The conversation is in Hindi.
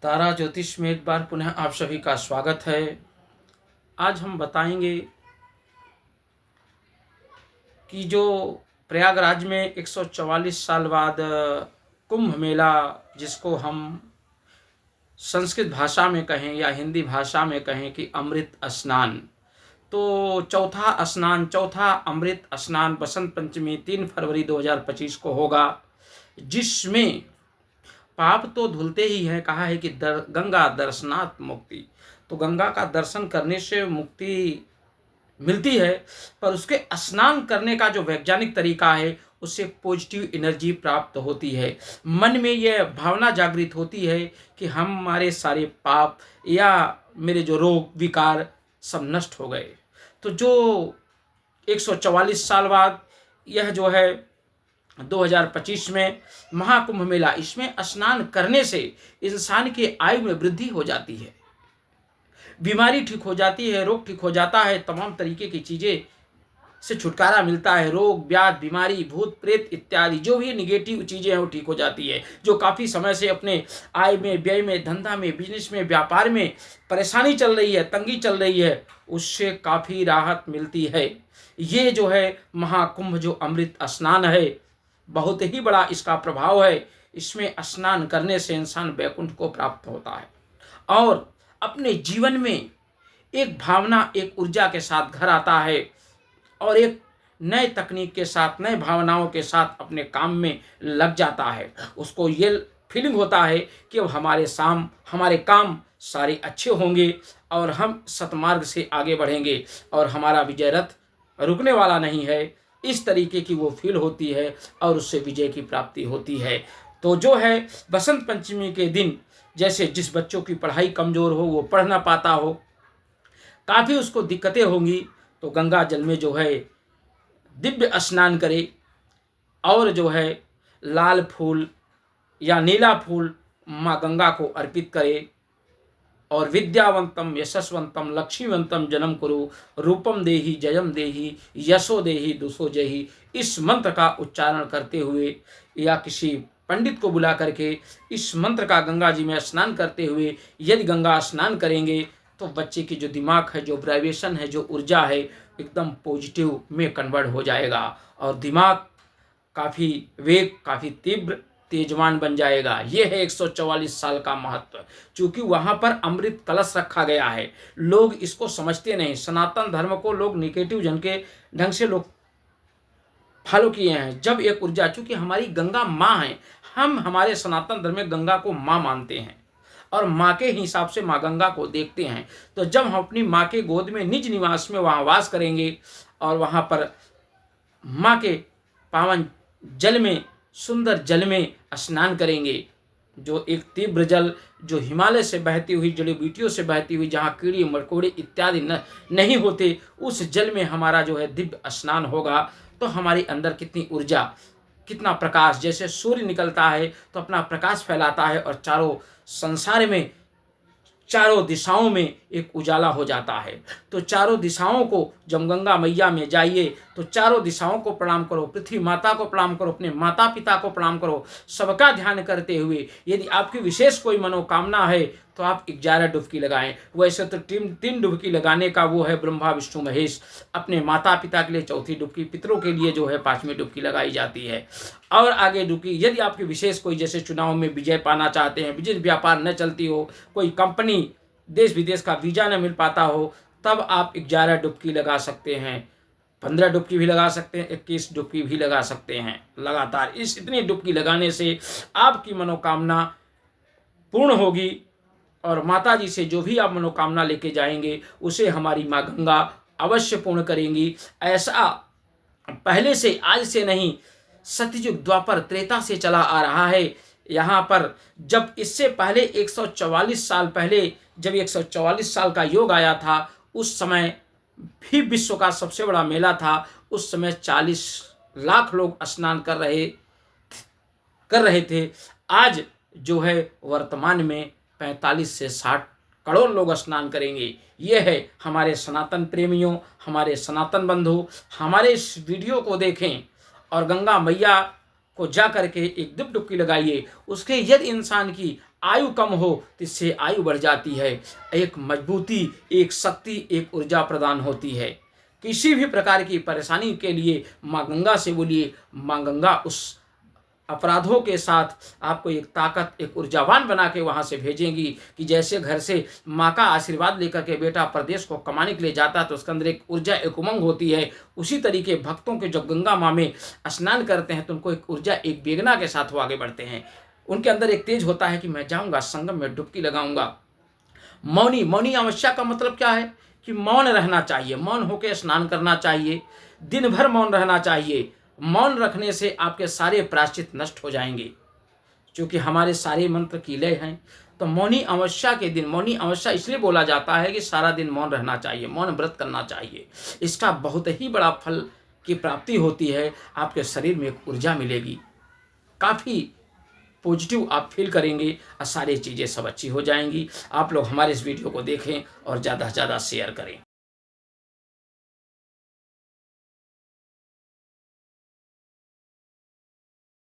तारा ज्योतिष में एक बार पुनः आप सभी का स्वागत है। आज हम बताएंगे कि जो प्रयागराज में 144 साल बाद कुंभ मेला, जिसको हम संस्कृत भाषा में कहें या हिंदी भाषा में कहें कि अमृत स्नान, तो चौथा अमृत स्नान बसंत पंचमी 3 फरवरी 2025 को होगा, जिसमें पाप तो धुलते ही है। कहा है कि गंगा दर्शनात् मुक्ति, तो गंगा का दर्शन करने से मुक्ति मिलती है, पर उसके स्नान करने का जो वैज्ञानिक तरीका है उससे पॉजिटिव एनर्जी प्राप्त होती है। मन में यह भावना जागृत होती है कि हमारे सारे पाप या मेरे जो रोग विकार सब नष्ट हो गए। तो जो 144 साल बाद यह जो है 2025 में महाकुंभ मेला, इसमें स्नान करने से इंसान के आयु में वृद्धि हो जाती है, बीमारी ठीक हो जाती है, रोग ठीक हो जाता है, तमाम तरीके की चीज़ें से छुटकारा मिलता है। रोग व्याध बीमारी भूत प्रेत इत्यादि जो भी निगेटिव चीज़ें हैं वो ठीक हो जाती है। जो काफ़ी समय से अपने आय में, व्यय में, धंधा में, बिजनेस में, व्यापार में परेशानी चल रही है, तंगी चल रही है, उससे काफ़ी राहत मिलती है। ये जो है महाकुंभ जो अमृत स्नान है, बहुत ही बड़ा इसका प्रभाव है। इसमें स्नान करने से इंसान वैकुंठ को प्राप्त होता है और अपने जीवन में एक भावना, एक ऊर्जा के साथ घर आता है और एक नए तकनीक के साथ, नए भावनाओं के साथ अपने काम में लग जाता है। उसको ये फीलिंग होता है कि अब हमारे काम सारे अच्छे होंगे और हम सतमार्ग से आगे बढ़ेंगे और हमारा विजय रथ रुकने वाला नहीं है। इस तरीके की वो फील होती है और उससे विजय की प्राप्ति होती है। तो जो है बसंत पंचमी के दिन, जैसे जिस बच्चों की पढ़ाई कमज़ोर हो, वो पढ़ ना पाता हो, काफ़ी उसको दिक्कतें होंगी, तो गंगा जल में जो है दिव्य स्नान करे और जो है लाल फूल या नीला फूल माँ गंगा को अर्पित करे और विद्यावंतम यशस्वंतम लक्ष्मीवंतम जन्म कुरु रूपम देहि जयम देहि यशो देहि दुसो जहि, इस मंत्र का उच्चारण करते हुए या किसी पंडित को बुला करके इस मंत्र का गंगा जी में स्नान करते हुए यदि गंगा स्नान करेंगे तो बच्चे की जो दिमाग है, जो वाइब्रेशन है, जो ऊर्जा है, एकदम पॉजिटिव में कन्वर्ट हो जाएगा और दिमाग काफ़ी वेग, काफ़ी तीव्र, तेजवान बन जाएगा। ये है 144 साल का महत्व। चूँकि वहाँ पर अमृत कलश रखा गया है, लोग इसको समझते नहीं। सनातन धर्म को लोग निगेटिव ढंग से लोग फॉलो किए हैं। जब एक ऊर्जा, चूँकि हमारी गंगा माँ है, हम हमारे सनातन धर्म में गंगा को माँ मानते हैं और माँ के हिसाब से माँ गंगा को देखते हैं। तो जब हम अपनी माँ के गोद में निज निवास में वहाँ वास करेंगे और वहाँ पर माँ के पावन जल में, सुंदर जल में स्नान करेंगे, जो एक तीव्र जल, जो हिमालय से बहती हुई, जड़ी बूटियों से बहती हुई, जहाँ कीड़े मकोड़े इत्यादि नहीं होते, उस जल में हमारा जो है दिव्य स्नान होगा, तो हमारे अंदर कितनी ऊर्जा, कितना प्रकाश, जैसे सूर्य निकलता है तो अपना प्रकाश फैलाता है और चारों संसार में, चारों दिशाओं में एक उजाला हो जाता है। तो चारों दिशाओं को, जब गंगा मैया में जाइए तो चारों दिशाओं को प्रणाम करो, पृथ्वी माता को प्रणाम करो, अपने माता पिता को प्रणाम करो, सबका ध्यान करते हुए यदि आपकी विशेष कोई मनोकामना है तो आप 11 डुबकी लगाएं। वैसे तो 3 डुबकी लगाने का वो है ब्रह्मा विष्णु महेश। अपने माता पिता के लिए 4थी डुबकी, पितरों के लिए जो है 5वीं डुबकी लगाई जाती है। और आगे डुबकी, यदि आपकी विशेष कोई, जैसे चुनाव में विजय पाना चाहते हैं, बिजनेस व्यापार न चलती हो, कोई कंपनी देश विदेश का वीजा न मिल पाता हो, तब आप 11 डुबकी लगा सकते हैं, 15 डुबकी भी लगा सकते हैं, 21 डुबकी भी लगा सकते हैं लगातार। इतनी डुबकी लगाने से आपकी मनोकामना पूर्ण होगी और माता जी से जो भी आप मनोकामना लेके जाएंगे उसे हमारी माँ गंगा अवश्य पूर्ण करेंगी। ऐसा पहले से, आज से नहीं, सतयुग द्वापर त्रेता से चला आ रहा है। यहाँ पर जब इससे पहले 144 साल पहले, जब 144 साल का योग आया था, उस समय भी विश्व का सबसे बड़ा मेला था। उस समय 40 लाख लोग स्नान कर रहे थे। आज जो है वर्तमान में 45 से 60 करोड़ लोग स्नान करेंगे। ये है हमारे सनातन प्रेमियों, हमारे सनातन बंधु, हमारे इस वीडियो को देखें और गंगा मैया को जा करके एक डुबकी लगाइए। उसके यदि इंसान की आयु कम हो तो इससे आयु बढ़ जाती है, एक मजबूती, एक शक्ति, एक ऊर्जा प्रदान होती है। किसी भी प्रकार की परेशानी के लिए माँ गंगा से बोलिए, माँ गंगा उस अपराधों के साथ आपको एक ताकत, एक ऊर्जावान बना के वहाँ से भेजेंगी कि जैसे घर से माँ का आशीर्वाद लेकर के बेटा प्रदेश को कमाने के लिए जाता है तो उसके अंदर एक ऊर्जा, एक उमंग होती है, उसी तरीके भक्तों के जब गंगा माँ में स्नान करते हैं तो उनको एक ऊर्जा, एक वेगना के साथ वो आगे बढ़ते हैं। उनके अंदर एक तेज होता है कि मैं जाऊँगा संगम में डुबकी लगाऊंगा। मौनी, मौनी अमावस्या का मतलब क्या है कि मौन रहना चाहिए, मौन होकर स्नान करना चाहिए, दिन भर मौन रहना चाहिए। मौन रखने से आपके सारे प्रायश्चित नष्ट हो जाएंगे, क्योंकि हमारे सारे मंत्र कीले हैं। तो मौनी अमावस्या के दिन, मौनी अमावस्या इसलिए बोला जाता है कि सारा दिन मौन रहना चाहिए, मौन व्रत करना चाहिए। इसका बहुत ही बड़ा फल की प्राप्ति होती है, आपके शरीर में एक ऊर्जा मिलेगी, काफ़ी पॉजिटिव आप फील करेंगे और सारी चीज़ें सब अच्छी हो जाएंगी। आप लोग हमारे इस वीडियो को देखें और ज़्यादा से ज़्यादा शेयर करें।